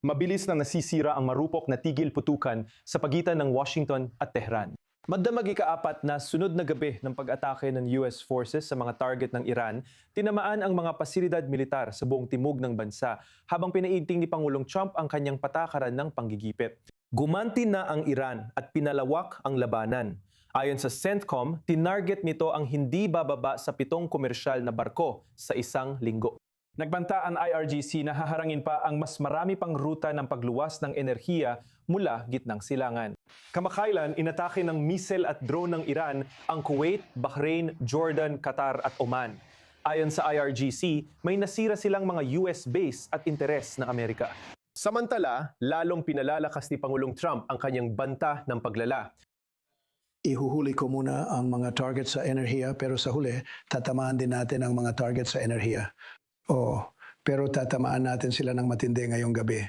Mabilis na nasisira ang marupok na tigil putukan sa pagitan ng Washington at Tehran. Magdamag ikaapat na sunod na gabi ng pag-atake ng US forces sa mga target ng Iran, tinamaan ang mga pasilidad militar sa buong timog ng bansa habang pinaiigting ni Pangulong Trump ang kanyang patakaran ng panggigipit. Gumanti na ang Iran at pinalawak ang labanan. Ayon sa CENTCOM, tinarget nito ang hindi bababa sa 7 komersyal na barko sa isang linggo. Nagbanta ang IRGC na haharangin pa ang mas marami pang ruta ng pagluwas ng enerhiya mula gitnang silangan. Kamakailan, inatake ng missile at drone ng Iran ang Kuwait, Bahrain, Jordan, Qatar at Oman. Ayon sa IRGC, may nasira silang mga US base at interes ng Amerika. Samantala, lalong pinalalakas ni Pangulong Trump ang kanyang banta ng paglala. Ihuhuli ko muna ang mga target sa enerhiya pero sa huli, tatamaan din natin ang mga target sa enerhiya. Oo, pero tatamaan natin sila ng matindi ngayong gabi.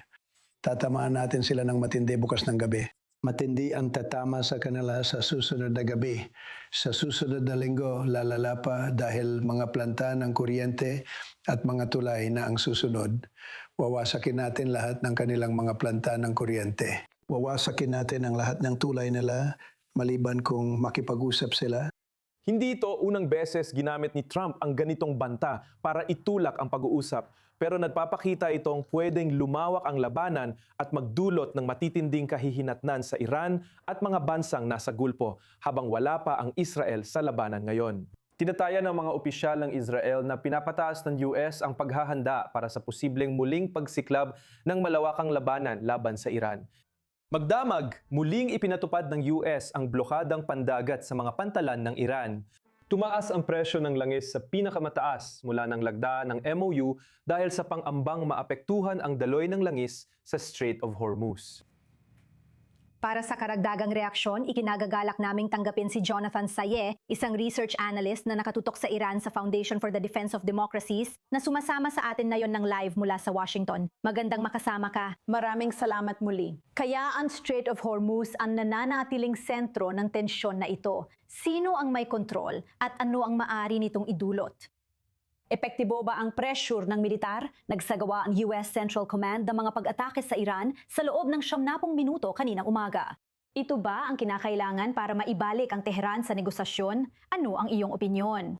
Tatamaan natin sila ng matindi bukas ng gabi. Matindi ang tatama sa kanila sa susunod na gabi. Sa susunod na linggo, lalala pa dahil mga planta ng kuryente at mga tulay na ang susunod. Wawasakin natin lahat ng kanilang mga planta ng kuryente. Wawasakin natin ang lahat ng tulay nila maliban kung makipag-usap sila. Hindi ito unang beses ginamit ni Trump ang ganitong banta para itulak ang pag-uusap, pero nagpapakita itong pwedeng lumawak ang labanan at magdulot ng matitinding kahihinatnan sa Iran at mga bansang nasa Gulpo habang wala pa ang Israel sa labanan ngayon. Tinataya ng mga opisyal ng Israel na pinapataas ng US ang paghahanda para sa posibleng muling pagsiklab ng malawakang labanan laban sa Iran. Magdamag, muling ipinatupad ng US ang blokadang pandagat sa mga pantalan ng Iran. Tumaas ang presyo ng langis sa pinakamataas mula ng lagda ng MOU dahil sa pang-ambang maapektuhan ang daloy ng langis sa Strait of Hormuz. Para sa karagdagang reaksyon, ikinagagalak naming tanggapin si Jonathan Sayeh, isang research analyst na nakatutok sa Iran sa Foundation for the Defense of Democracies, na sumasama sa atin na yon ng live mula sa Washington. Magandang makasama ka. Maraming salamat muli. Kaya ang Strait of Hormuz ang nananatiling sentro ng tensyon na ito. Sino ang may kontrol at ano ang maaari nitong idulot? Epektibo ba ang pressure ng militar? Nagsagawa ang US Central Command ng mga pag-atake sa Iran sa loob ng 90 minuto kaninang umaga. Ito ba ang kinakailangan para maibalik ang Tehran sa negosasyon? Ano ang iyong opinyon?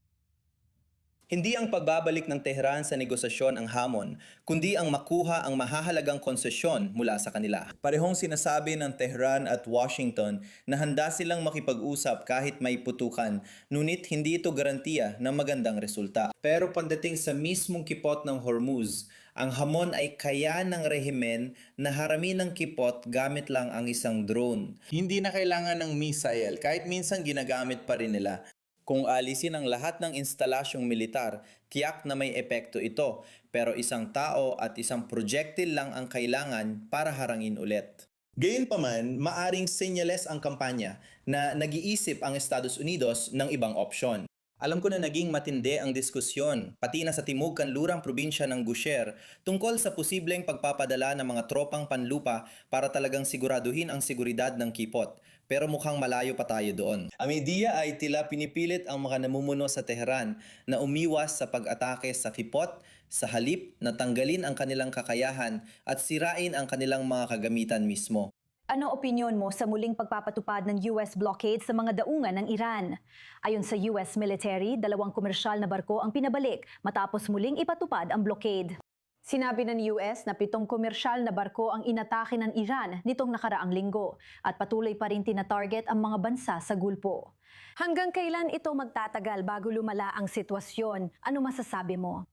Hindi ang pagbabalik ng Tehran sa negosasyon ang hamon, kundi ang makuha ang mahahalagang konsesyon mula sa kanila. Parehong sinasabi ng Tehran at Washington na handa silang makipag-usap kahit may putukan, ngunit hindi ito garantiya ng magandang resulta. Pero pagdating sa mismong kipot ng Hormuz, ang hamon ay kaya ng rehimen na haramin ng kipot gamit lang ang isang drone. Hindi na kailangan ng missile, kahit minsan ginagamit pa rin nila. Kung alisin ang lahat ng instalasyong militar, tiyak na may epekto ito, pero isang tao at isang projectile lang ang kailangan para harangin ulit. Gayunpaman, maaring senyales ang kampanya na nag-iisip ang Estados Unidos ng ibang opsyon. Alam ko na naging matindi ang diskusyon, pati na sa timog kanlurang probinsya ng Bushehr, tungkol sa posibleng pagpapadala ng mga tropang panlupa para talagang siguraduhin ang seguridad ng kipot. Pero mukhang malayo pa tayo doon. Ang media ay tila pinipilit ang mga namumuno sa Tehran na umiwas sa pag-atake sa kipot, sa halip na tanggalin ang kanilang kakayahan at sirain ang kanilang mga kagamitan mismo. Ano opinyon mo sa muling pagpapatupad ng US blockade sa mga daungan ng Iran? Ayon sa US military, 2 komersyal na barko ang pinabalik matapos muling ipatupad ang blockade. Sinabi ng US na 7 komersyal na barko ang inatake ng Iran nitong nakaraang linggo at patuloy pa rin tina-target ang mga bansa sa Gulpo. Hanggang kailan ito magtatagal bago lumala ang sitwasyon? Ano masasabi mo?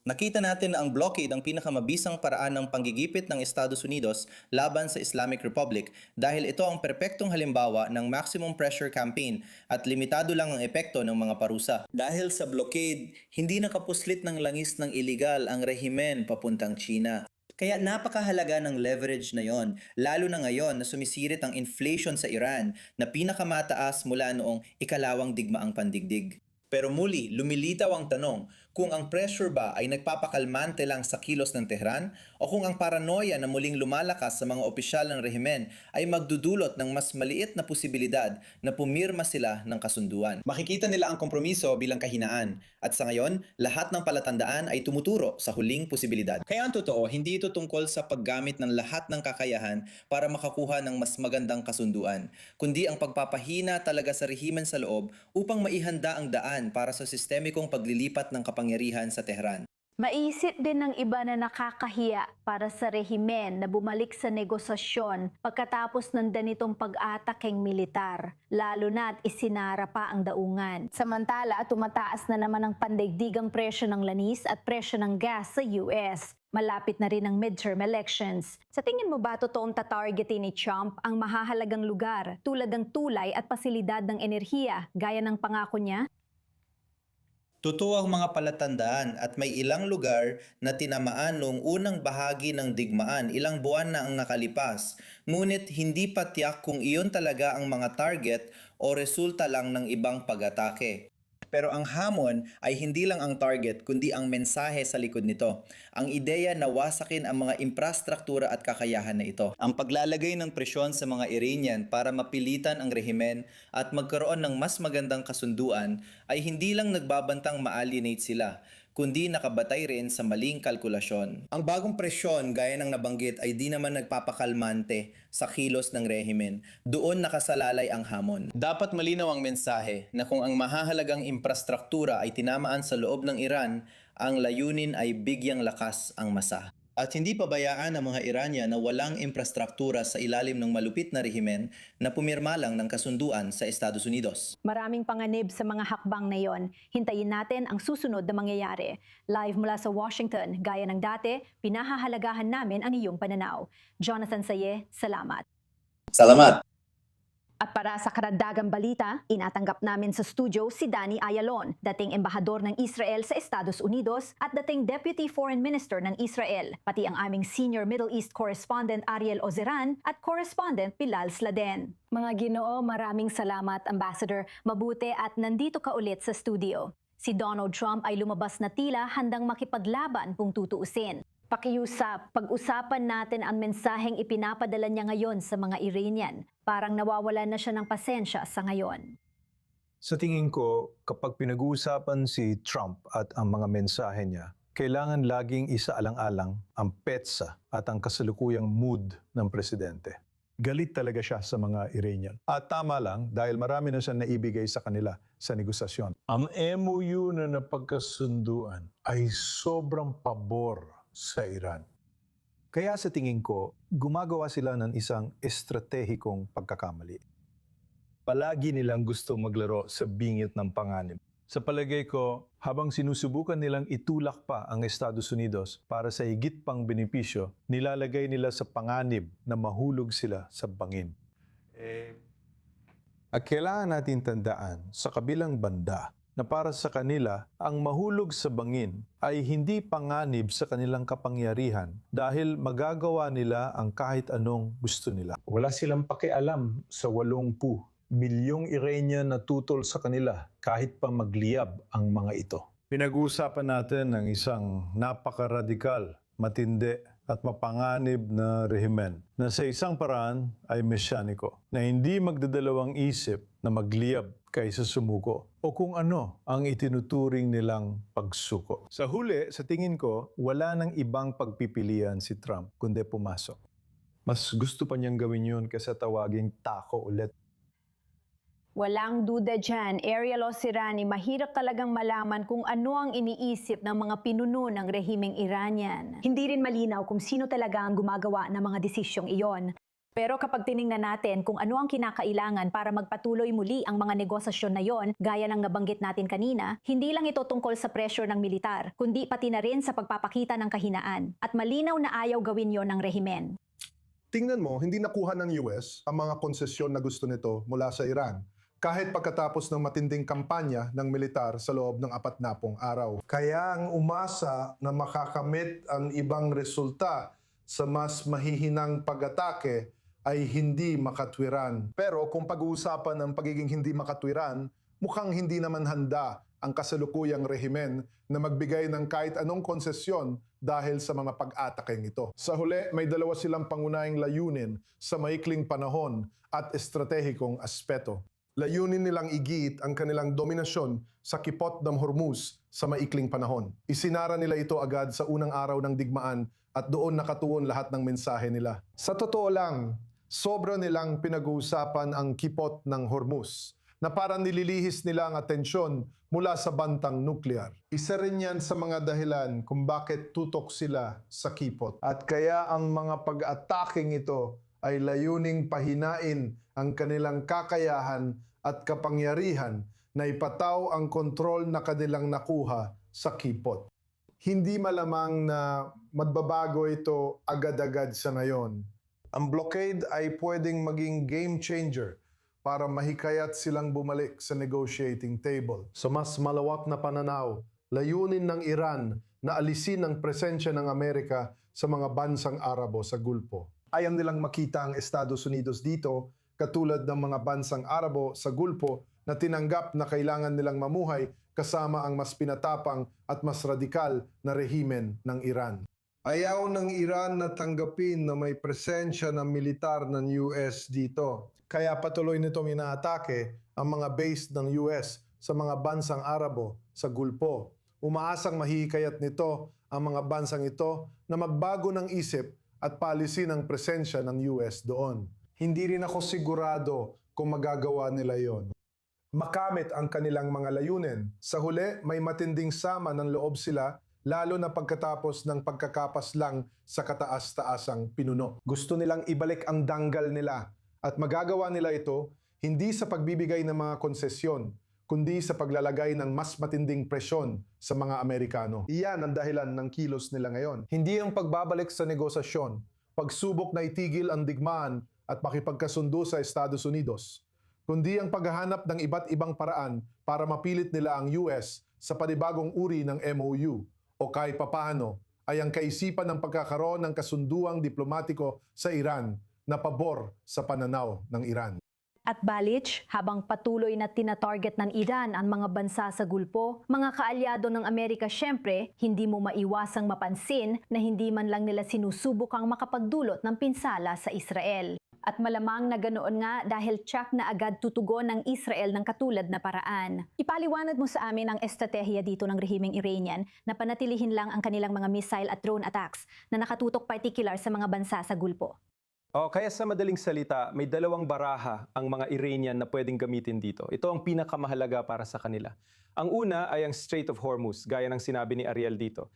Nakita natin na ang blockade ang pinakamabisang paraan ng panggigipit ng Estados Unidos laban sa Islamic Republic dahil ito ang perpektong halimbawa ng maximum pressure campaign at limitado lang ang epekto ng mga parusa. Dahil sa blockade, hindi nakapuslit ng langis ng iligal ang rehimen papuntang China. Kaya napakahalaga ng leverage na yon, lalo na ngayon na sumisirit ang inflation sa Iran na pinakamataas mula noong ikalawang digmaang pandigdig. Pero muli, lumilitaw ang tanong, Kung ang pressure ba ay nagpapakalmante lang sa kilos ng Tehran o kung ang paranoia na muling lumalakas sa mga opisyal ng rehimen ay magdudulot ng mas maliit na posibilidad na pumirma sila ng kasunduan. Makikita nila ang kompromiso bilang kahinaan at sa ngayon, lahat ng palatandaan ay tumuturo sa huling posibilidad. Kaya ang totoo, hindi ito tungkol sa paggamit ng lahat ng kakayahan para makakuha ng mas magandang kasunduan, kundi ang pagpapahina talaga sa rehimen sa loob upang maihanda ang daan para sa sistemikong paglilipat ng kapangyarihan sa Tehran. Maisip din ng iba na nakakahiya para sa rehimen na bumalik sa negosasyon pagkatapos ng ganitong pag-atakeng militar, lalo na't isinara pa ang daungan. Samantala, tumataas na naman ang pandaigdigang presyo ng lanis at presyo ng gas sa US. Malapit na rin ang midterm elections. Sa tingin mo ba totoong tatargetin ni Trump ang mahahalagang lugar tulad ng tulay at pasilidad ng enerhiya gaya ng pangako niya? Totoo ang mga palatandaan at may ilang lugar na tinamaan noong unang bahagi ng digmaan, ilang buwan na ang nakalipas. Ngunit hindi pa tiyak kung iyon talaga ang mga target o resulta lang ng ibang pag-atake. Pero ang hamon ay hindi lang ang target kundi ang mensahe sa likod nito. Ang ideya na wasakin ang mga infrastruktura at kakayahan na ito. Ang paglalagay ng presyon sa mga Iranian para mapilitan ang rehimen at magkaroon ng mas magandang kasunduan ay hindi lang nagbabantang ma-alienate sila, kundi nakabatay rin sa maling kalkulasyon. Ang bagong presyon gaya ng nabanggit ay di naman nagpapakalmante sa kilos ng rehimen. Doon nakasalalay ang hamon. Dapat malinaw ang mensahe na kung ang mahahalagang infrastruktura ay tinamaan sa loob ng Iran, ang layunin ay bigyang lakas ang masa. At hindi pabayaan ang mga Iranian na walang infrastruktura sa ilalim ng malupit na rehimen na pumirma lang ng kasunduan sa Estados Unidos. Maraming panganib sa mga hakbang na yon. Hintayin natin ang susunod na mangyayari. Live mula sa Washington, gaya ng dati, pinahahalagahan namin ang iyong pananaw. Jonathan Saye, salamat. Salamat! At para sa karagdagang balita, inatanggap namin sa studio si Danny Ayalon, dating embahador ng Israel sa Estados Unidos at dating Deputy Foreign Minister ng Israel, pati ang aming Senior Middle East Correspondent Ariel Ozeran at Correspondent Bilal Sladen. Mga Ginoo, maraming salamat, Ambassador. Mabuti at nandito ka ulit sa studio. Si Donald Trump ay lumabas na tila handang makipaglaban kung tutuusin. Pakiusap, pag-usapan natin ang mensaheng ipinapadala niya ngayon sa mga Iranian. Parang nawawalan na siya ng pasensya sa ngayon. Sa tingin ko, kapag pinag-uusapan si Trump at ang mga mensahe niya, kailangan laging isaalang-alang ang petsa at ang kasalukuyang mood ng presidente. Galit talaga siya sa mga Iranian. At tama lang dahil marami na siya naibigay sa kanila sa negosasyon. Ang MOU na napagkasunduan ay sobrang pabor sa Iran. Kaya sa tingin ko, gumagawa sila ng isang estratehikong pagkakamali. Palagi nilang gusto maglaro sa bingit ng panganib. Sa palagay ko, habang sinusubukan nilang itulak pa ang Estados Unidos para sa higit pang benepisyo, nilalagay nila sa panganib na mahulog sila sa bangin. At kailangan natin tandaan sa kabilang banda na para sa kanila, ang mahulog sa bangin ay hindi panganib sa kanilang kapangyarihan dahil magagawa nila ang kahit anong gusto nila. Wala silang pakialam sa 80 milyong Iranian na tutol sa kanila kahit pa magliyab ang mga ito. Pinag-uusapan natin ang isang napaka-radikal, matindi at mapanganib na rehimen na sa isang paraan ay mesyaniko na hindi magdadalawang isip na magliyab kaysa sumuko o kung ano ang itinuturing nilang pagsuko. Sa huli, sa tingin ko, wala nang ibang pagpipilian si Trump kundi pumasok. Mas gusto pa niyang gawin yun kaysa tawaging tako ulit. Walang duda dyan, Ariel Ozeran, mahirap talagang malaman kung ano ang iniisip ng mga pinuno ng rehimeng Iranian. Hindi rin malinaw kung sino talaga ang gumagawa ng mga desisyong iyon. Pero kapag tiningnan natin kung ano ang kinakailangan para magpatuloy muli ang mga negosasyon na yon, gaya ng nabanggit natin kanina, hindi lang ito tungkol sa pressure ng militar, kundi pati na rin sa pagpapakita ng kahinaan. At malinaw na ayaw gawin yon ng rehimen. Tingnan mo, hindi nakuha ng US ang mga konsesyon na gusto nito mula sa Iran, kahit pagkatapos ng matinding kampanya ng militar sa loob ng 40 araw. Kaya ang umasa na makakamit ang ibang resulta sa mas mahihinang pag-atake ay hindi makatwiran. Pero kung pag-uusapan ng pagiging hindi makatwiran, mukhang hindi naman handa ang kasalukuyang rehimen na magbigay ng kahit anong konsesyon dahil sa mga pag-atakeng ito. Sa huli, may dalawa silang pangunahing layunin sa maikling panahon at estratehikong aspeto. Layunin nilang igit ang kanilang dominasyon sa kipot ng Hormuz sa maikling panahon. Isinara nila ito agad sa unang araw ng digmaan at doon nakatuon lahat ng mensahe nila. Sa totoo lang, sobra nilang pinag-uusapan ang kipot ng Hormuz na parang nililihis nila ang atensyon mula sa bantang nuklear. Isa rin yan sa mga dahilan kung bakit tutok sila sa kipot. At kaya ang mga pag-ataking ito ay layuning pahinain ang kanilang kakayahan at kapangyarihan na ipataw ang kontrol na kanilang nakuha sa kipot. Hindi malamang na magbabago ito agad-agad sa ngayon. Ang blockade ay pwedeng maging game changer para mahikayat silang bumalik sa negotiating table. Sa mas malawak na pananaw, layunin ng Iran na alisin ang presensya ng Amerika sa mga bansang Arabo sa Gulpo. Ayaw nilang makita ang Estados Unidos dito, katulad ng mga bansang Arabo sa Gulpo na tinanggap na kailangan nilang mamuhay kasama ang mas pinatapang at mas radikal na rehimen ng Iran. Ayaw ng Iran na tanggapin na may presensya ng militar ng US dito. Kaya patuloy nitong inaatake ang mga base ng US sa mga bansang Arabo sa Gulpo. Umaasang mahihikayat nito ang mga bansang ito na magbago ng isip at paalisin ang presensya ng US doon. Hindi rin ako sigurado kung magagawa nila yon. Makamit ang kanilang mga layunin. Sa huli, may matinding sama ng loob sila, lalo na pagkatapos ng pagkakapas lang sa kataas-taasang pinuno. Gusto nilang ibalik ang danggal nila at magagawa nila ito hindi sa pagbibigay ng mga konsesyon, kundi sa paglalagay ng mas matinding presyon sa mga Amerikano. Iyan ang dahilan ng kilos nila ngayon. Hindi ang pagbabalik sa negosasyon, pagsubok na itigil ang digmaan at makipagkasundo sa Estados Unidos, kundi ang paghahanap ng iba't ibang paraan para mapilit nila ang US sa panibagong uri ng MOU o kahit papaano ay ang kaisipan ng pagkakaroon ng kasunduang diplomatiko sa Iran na pabor sa pananaw ng Iran. At Balich, habang patuloy na tinatarget ng Iran ang mga bansa sa Gulpo, mga kaalyado ng Amerika syempre, hindi mo maiwasang mapansin na hindi man lang nila sinusubukang makapagdulot ng pinsala sa Israel. At malamang na ganoon nga dahil tiyak na agad tutugon ng Israel ng katulad na paraan. Ipaliwanag mo sa amin ang estratehiya dito ng rehimeng Iranian na panatilihin lang ang kanilang mga missile at drone attacks na nakatutok particular sa mga bansa sa Gulpo. Kaya sa madaling salita, may dalawang baraha ang mga Iranian na pwedeng gamitin dito. Ito ang pinakamahalaga para sa kanila. Ang una ay ang Strait of Hormuz, gaya ng sinabi ni Ariel dito.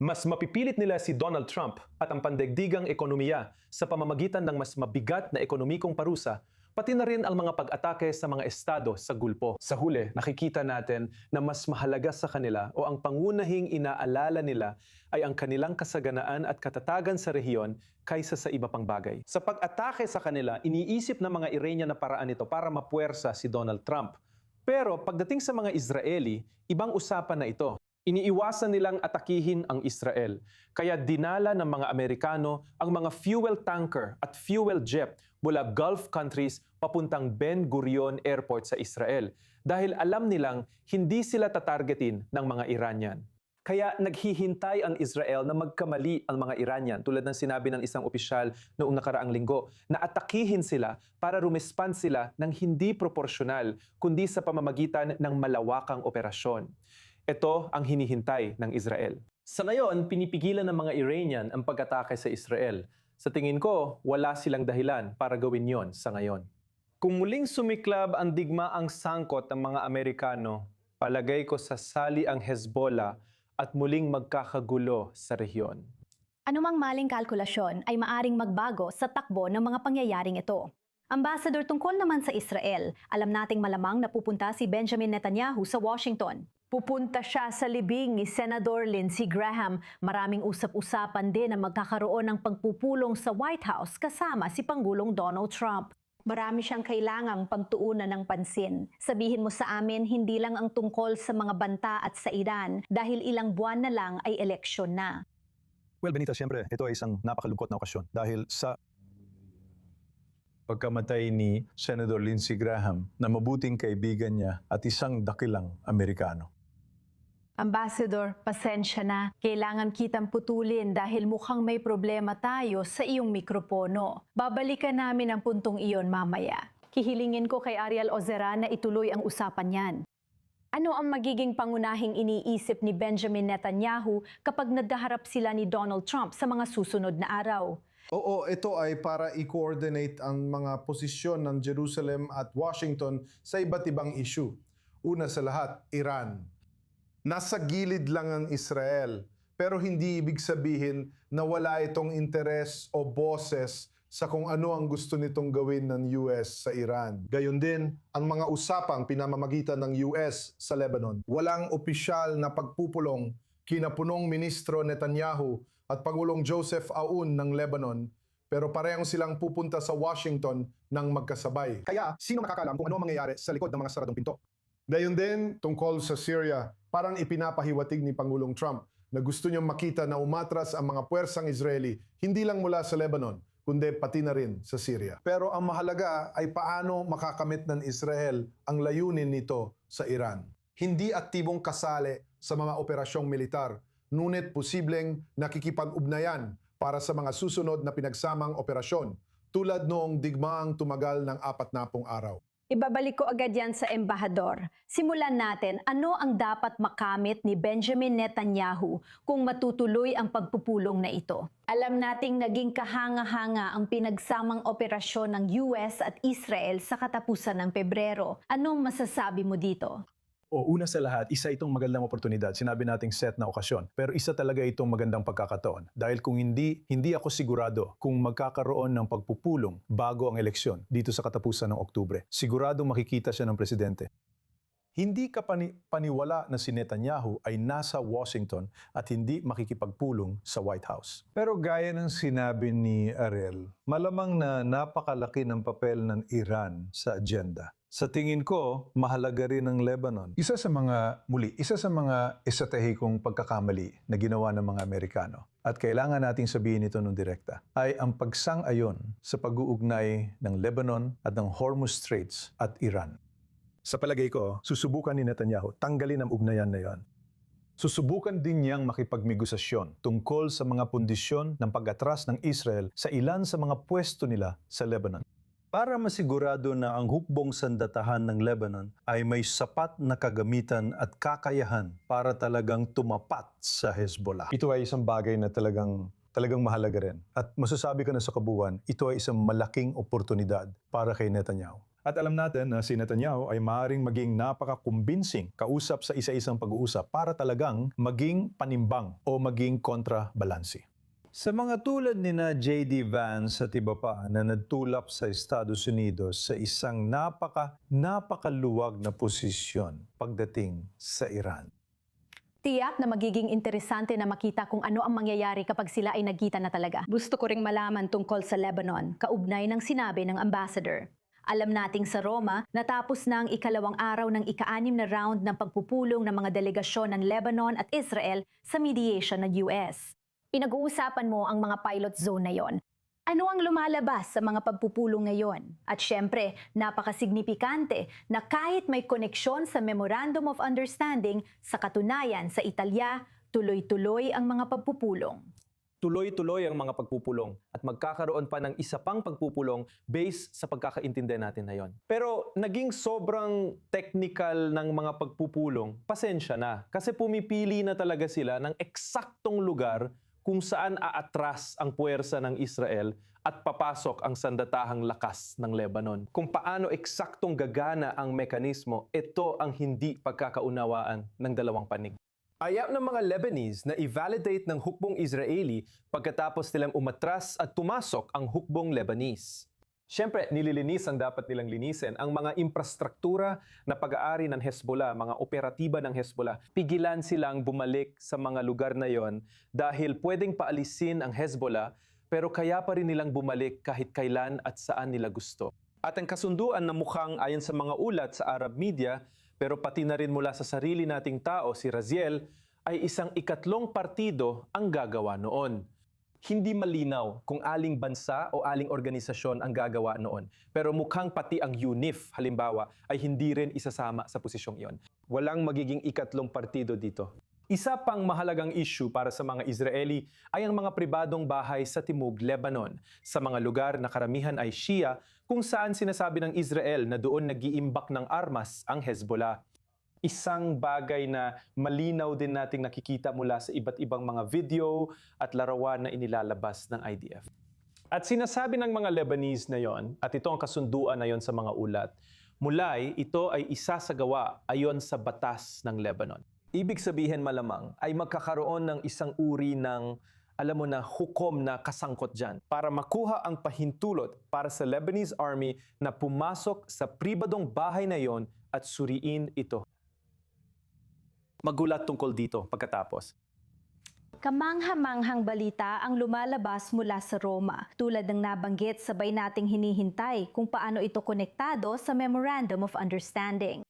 Mas mapipilit nila si Donald Trump at ang pandaigdigang ekonomiya sa pamamagitan ng mas mabigat na ekonomikong parusa, pati na rin ang mga pag-atake sa mga estado sa Gulpo. Sa huli, nakikita natin na mas mahalaga sa kanila o ang pangunahing inaalala nila ay ang kanilang kasaganaan at katatagan sa rehiyon kaysa sa iba pang bagay. Sa pag-atake sa kanila, iniisip ng mga Iranian na paraan ito para mapuwersa si Donald Trump. Pero pagdating sa mga Israeli, ibang usapan na ito. Iniiwasan nilang atakihin ang Israel. Kaya dinala ng mga Amerikano ang mga fuel tanker at fuel jet mula Gulf countries papuntang Ben Gurion Airport sa Israel dahil alam nilang hindi sila tatargetin ng mga Iranian. Kaya naghihintay ang Israel na magkamali ang mga Iranian tulad ng sinabi ng isang opisyal noong nakaraang linggo na atakihin sila para rumespond sila ng hindi proporsyonal kundi sa pamamagitan ng malawakang operasyon. Ito ang hinihintay ng Israel. Sa ngayon, pinipigilan ng mga Iranian ang pag-atake sa Israel. Sa tingin ko, wala silang dahilan para gawin yon sa ngayon. Kung muling sumiklab ang digmaang sangkot ng mga Amerikano, palagay ko sasali ang Hezbollah at muling magkakagulo sa rehiyon. Anumang maling kalkulasyon ay maaring magbago sa takbo ng mga pangyayaring ito. Ambassador, tungkol naman sa Israel, alam nating malamang na pupunta si Benjamin Netanyahu sa Washington. Pupunta siya sa libing ni Senador Lindsey Graham. Maraming usap-usapan din na magkakaroon ng pagpupulong sa White House kasama si Pangulong Donald Trump. Marami siyang kailangang pagtuunan ng pansin. Sabihin mo sa amin, hindi lang ang tungkol sa mga banta at sa Iran dahil ilang buwan na lang ay eleksyon na. Well, Benita, siyempre, ito ay isang napakalungkot na okasyon dahil sa pagkamatay ni Senator Lindsey Graham na mabuting kaibigan niya at isang dakilang Amerikano. Ambassador, pasensya na. Kailangan kitang putulin dahil mukhang may problema tayo sa iyong mikropono. Babalikan namin ang puntong iyon mamaya. Hihilingin ko kay Ariel Ozeran na ituloy ang usapan niyan. Ano ang magiging pangunahing iniisip ni Benjamin Netanyahu kapag nagkaharap sila ni Donald Trump sa mga susunod na araw? Oo, ito ay para i-coordinate ang mga posisyon ng Jerusalem at Washington sa iba't ibang issue. Una sa lahat, Iran. Nasa gilid lang ang Israel, pero hindi ibig sabihin na wala itong interes o boses sa kung ano ang gusto nitong gawin ng US sa Iran. Gayon din, ang mga usapang pinamamagitan ng US sa Lebanon. Walang opisyal na pagpupulong kina punong ministro Netanyahu at Pangulong Joseph Aoun ng Lebanon, pero parehong silang pupunta sa Washington ng magkasabay. Kaya, sino makakalam kung ano ang mangyayari sa likod ng mga saradong pinto? Gayon din, tungkol sa Syria, parang ipinapahiwatig ni Pangulong Trump na gusto niyang makita na umatras ang mga puwersang Israeli, hindi lang mula sa Lebanon, kundi pati na rin sa Syria. Pero ang mahalaga ay paano makakamit ng Israel ang layunin nito sa Iran. Hindi aktibong kasali sa mga operasyong militar, ngunit posibleng nakikipag-ugnayan para sa mga susunod na pinagsamang operasyon, tulad noong digmaang tumagal ng 40 araw. Ibabalik ko agad yan sa embahador. Simulan natin, ano ang dapat makamit ni Benjamin Netanyahu kung matutuloy ang pagpupulong na ito? Alam nating naging kahanga-hanga ang pinagsamang operasyon ng US at Israel sa katapusan ng Pebrero. Anong masasabi mo dito? O una sa lahat, isa itong magandang oportunidad. Sinabi nating set na okasyon. Pero isa talaga itong magandang pagkakataon. Dahil kung hindi ako sigurado kung magkakaroon ng pagpupulong bago ang eleksyon dito sa katapusan ng Oktubre. Siguradong makikita siya ng presidente. Hindi ka paniwala na si Netanyahu ay nasa Washington at hindi makikipagpulong sa White House. Pero gaya ng sinabi ni Ariel, malamang na napakalaki ng papel ng Iran sa agenda. Sa tingin ko, mahalaga rin ang Lebanon. Isa sa mga estratehikong pagkakamali na ginawa ng mga Amerikano, at kailangan nating sabihin ito ng direkta, ay ang pagsang-ayon sa pag-uugnay ng Lebanon at ng Hormuz Straits at Iran. Sa palagay ko, susubukan ni Netanyahu tanggalin ang ugnayan na yon. Susubukan din niyang makipagmegosasyon tungkol sa mga pundisyon ng pag-atras ng Israel sa ilan sa mga pwesto nila sa Lebanon. Para masigurado na ang hukbong sandatahan ng Lebanon ay may sapat na kagamitan at kakayahan para talagang tumapat sa Hezbollah. Ito ay isang bagay na talagang mahalaga rin. At masasabi ko na sa kabuuan, ito ay isang malaking oportunidad para kay Netanyahu. At alam natin na si Netanyahu ay maaaring maging napaka-convincing kausap sa isa-isang pag-uusap para talagang maging panimbang o maging kontrabalansi. Sa mga tulad ni na J.D. Vance at iba pa na nagtulak sa Estados Unidos sa isang napakaluwag na posisyon pagdating sa Iran. Tiyak na magiging interesante na makita kung ano ang mangyayari kapag sila ay nagkita na talaga. Gusto ko ring malaman tungkol sa Lebanon, kaugnay ng sinabi ng ambassador. Alam nating sa Roma, natapos na ang ikalawang araw ng ika-6 na round ng pagpupulong ng mga delegasyon ng Lebanon at Israel sa mediation ng US. Pinag-uusapan mo ang mga pilot zone na yon. Ano ang lumalabas sa mga pagpupulong ngayon? At syempre, napakasignifikante na kahit may koneksyon sa Memorandum of Understanding, sa katunayan sa Italya, tuloy-tuloy ang mga pagpupulong. Tuloy-tuloy ang mga pagpupulong at magkakaroon pa ng isa pang pagpupulong based sa pagkakaintindi natin na yon. Pero naging sobrang technical ng mga pagpupulong, pasensya na. Kasi pumipili na talaga sila ng eksaktong lugar kung saan aatras ang puwersa ng Israel at papasok ang sandatahang lakas ng Lebanon. Kung paano eksaktong gagana ang mekanismo, ito ang hindi pagkakaunawaan ng dalawang panig. Ayaw ng mga Lebanese na i-validate ng hukbong Israeli pagkatapos nilang umatras at tumasok ang hukbong Lebanese. Siyempre, nililinis ang dapat nilang linisin ang mga infrastruktura na pag-aari ng Hezbollah, mga operatiba ng Hezbollah. Pigilan silang bumalik sa mga lugar na yon dahil pwedeng paalisin ang Hezbollah pero kaya pa rin nilang bumalik kahit kailan at saan nila gusto. At ang kasunduan na mukhang ayon sa mga ulat sa Arab media pero pati na rin mula sa sarili nating tao, si Raziel, ay isang ikatlong partido ang gagawa noon. Hindi malinaw kung aling bansa o aling organisasyon ang gagawa noon. Pero mukhang pati ang UNIF, halimbawa, ay hindi rin isasama sa posisyong iyon. Walang magiging ikatlong partido dito. Isa pang mahalagang issue para sa mga Israeli ay ang mga pribadong bahay sa Timog Lebanon, sa mga lugar na karamihan ay Shia, kung saan sinasabi ng Israel na doon nag-iimbak ng armas ang Hezbollah. Isang bagay na malinaw din nating nakikita mula sa iba't ibang mga video at larawan na inilalabas ng IDF. At sinasabi ng mga Lebanese na yon, at ito ang kasunduan na yon sa mga ulat, mulay ito ay isasagawa ayon sa batas ng Lebanon. Ibig sabihin malamang ay magkakaroon ng isang uri ng, alam mo na, hukom na kasangkot dyan para makuha ang pahintulot para sa Lebanese army na pumasok sa pribadong bahay na yon at suriin ito. Magulat tungkol dito pagkatapos. Kamangha-manghang balita ang lumalabas mula sa Roma. Tulad ng nabanggit, sabay nating hinihintay kung paano ito konektado sa Memorandum of Understanding.